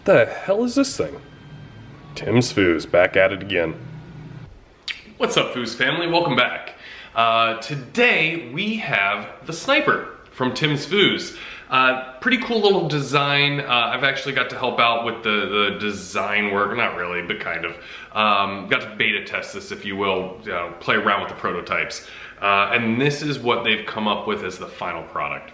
The hell is this thing? Timz Fooz back at it again. What's up, Foos family? Welcome back. Today we have the Sniper from Timz Fooz. Pretty cool little design. I've actually got to help out with the design work, not really, but kind of. Got to beta test this, if you will, play around with the prototypes. And this is what they've come up with as the final product.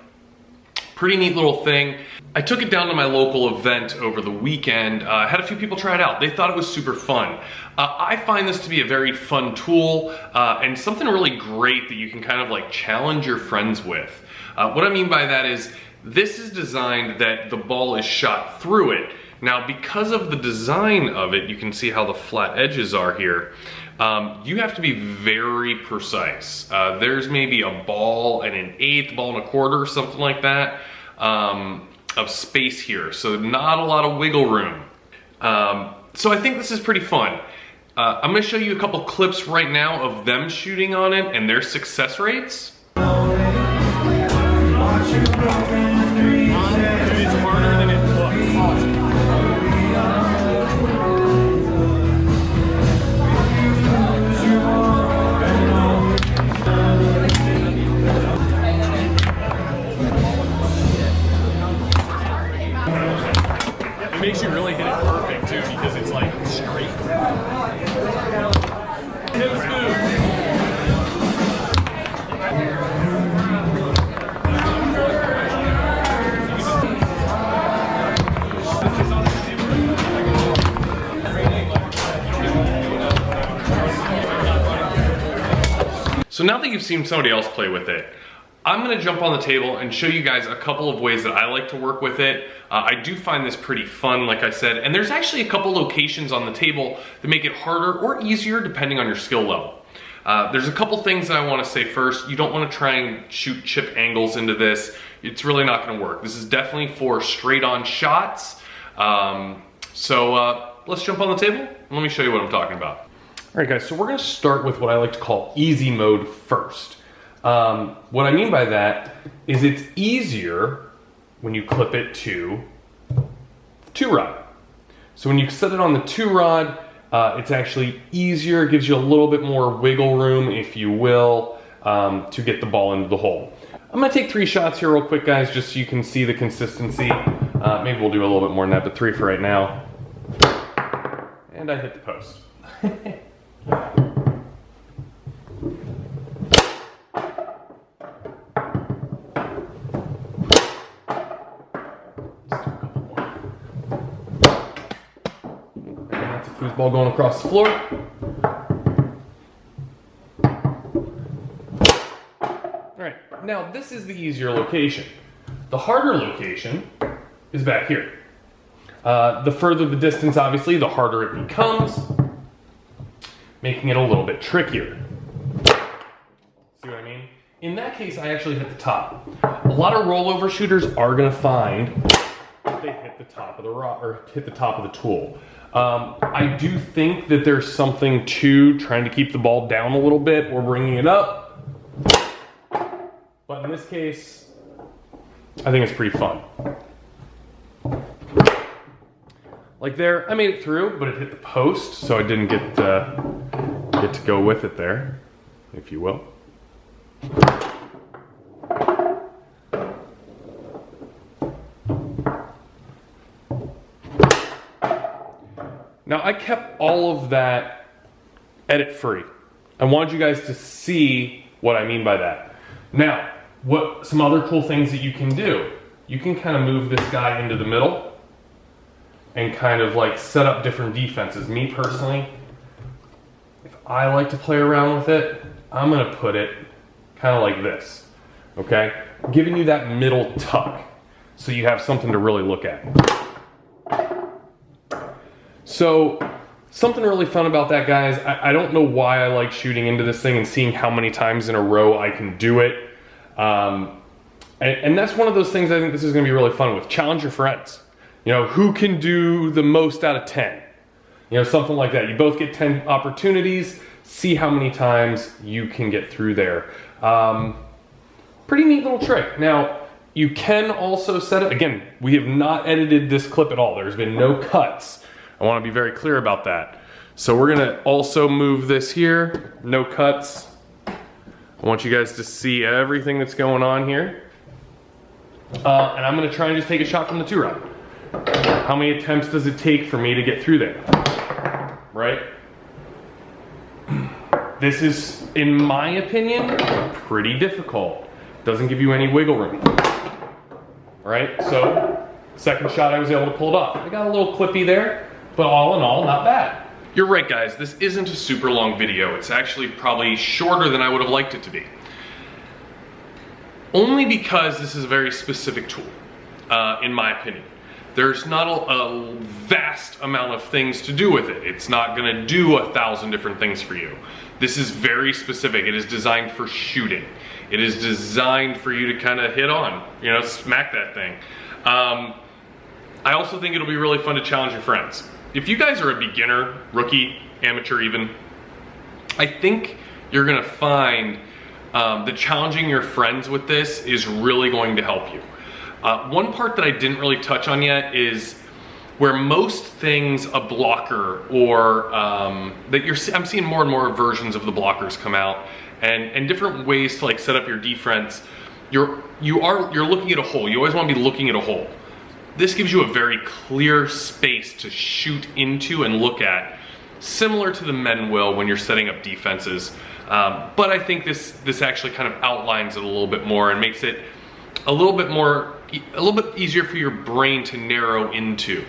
Pretty neat little thing. I took it down to my local event over the weekend. Had a few people try it out. They thought it was super fun. I find this to be a very fun tool and something really great that you can kind of like challenge your friends with. What I mean by that is this is designed that the ball is shot through it. Now, because of the design of it, you can see how the flat edges are here. You have to be very precise. There's maybe a ball and an eighth, ball and a quarter, something like that, of space here. So not a lot of wiggle room. So I think this is pretty fun. I'm gonna show you a couple clips right now of them shooting on it and their success rates. It's harder than it looks. It makes you really hit it perfect too, because it's like straight. Timz Fooz. So now that you've seen somebody else play with it, I'm gonna jump on the table and show you guys a couple of ways that I like to work with it. I do find this pretty fun, like I said, and there's actually a couple locations on the table that make it harder or easier depending on your skill level. There's a couple things that I wanna say first. You don't wanna try and shoot chip angles into this. It's really not gonna work. This is definitely for straight on shots. Let's jump on the table and let me show you what I'm talking about. All right, guys, so we're gonna start with what I like to call easy mode first. What I mean by that is it's easier when you clip it to two rod. So when you set it on the two rod, it's actually easier. It gives you a little bit more wiggle room, if you will, to get the ball into the hole. I'm gonna take 3 shots here real quick, guys, just so you can see the consistency. Maybe we'll do a little bit more than that, but 3 for right now. And I hit the post. That's a foosball going across the floor. Alright, now this is the easier location. The harder location is back here. The further the distance, obviously, the harder it becomes, making it a little bit trickier. See what I mean? In that case, I actually hit the top. A lot of rollover shooters are gonna find that they hit the top of the rod, or hit the top of the tool. I do think that there's something to trying to keep the ball down a little bit or bringing it up. But in this case, I think it's pretty fun. Like there, I made it through, but it hit the post, so I didn't get to go with it there, if you will. Now I kept all of that edit free. I wanted you guys to see what I mean by that. Now, some other cool things that you can do. You can kind of move this guy into the middle and kind of like set up different defenses. Me personally, if I like to play around with it, I'm gonna put it kind of like this, okay? Giving you that middle tuck so you have something to really look at. So, something really fun about that, guys, I don't know why I like shooting into this thing and seeing how many times in a row I can do it. And that's one of those things I think this is gonna be really fun with. Challenge your friends. You know, who can do the most out of 10? You know, something like that. You both get 10 opportunities, see how many times you can get through there. Pretty neat little trick. Now, You can also set it, again, we have not edited this clip at all. There's been no cuts. I want to be very clear about that. So we're gonna also move this here, no cuts. I want you guys to see everything that's going on here. And I'm gonna try and just take a shot from the 2-rod. How many attempts does it take for me to get through there? Right? This is, in my opinion, pretty difficult. Doesn't give you any wiggle room. Right? So, second shot I was able to pull it off. I got a little clippy there, but all in all, not bad. You're right, guys, this isn't a super long video. It's actually probably shorter than I would have liked it to be. Only because this is a very specific tool, in my opinion. There's not a vast amount of things to do with it. It's not gonna do 1,000 different things for you. This is very specific. It is designed for shooting. It is designed for you to kind of hit on, you know, smack that thing. I also think it'll be really fun to challenge your friends. If you guys are a beginner, rookie, amateur even, I think you're gonna find that challenging your friends with this is really going to help you. One part that I didn't really touch on yet is where most things a blocker or I'm seeing more and more versions of the blockers come out and different ways to like set up your defense. You're looking at a hole. You always want to be looking at a hole. This gives you a very clear space to shoot into and look at, similar to the men will when you're setting up defenses. But I think this actually kind of outlines it a little bit more and makes it a little bit easier for your brain to narrow into.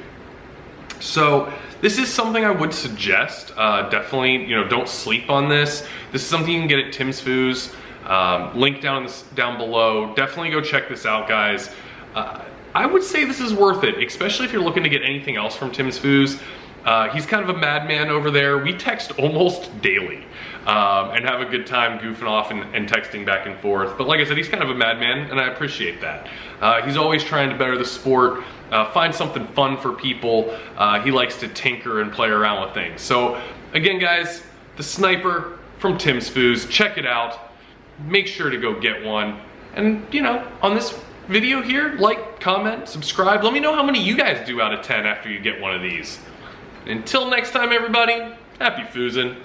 So this is something I would suggest. Definitely, you know, don't sleep on this. This is something you can get at Timz Fooz. Link down below. Definitely go check this out, guys. I would say this is worth it, especially if you're looking to get anything else from Timz Fooz. He's kind of a madman over there. We text almost daily and have a good time goofing off and texting back and forth. But like I said, he's kind of a madman, and I appreciate that. He's always trying to better the sport, find something fun for people. He likes to tinker and play around with things. So again, guys, the Sniper from Timz Fooz. Check it out. Make sure to go get one. And you know, on this video here, like, comment, subscribe. Let me know how many you guys do out of 10 after you get one of these. Until next time, everybody, happy foozing.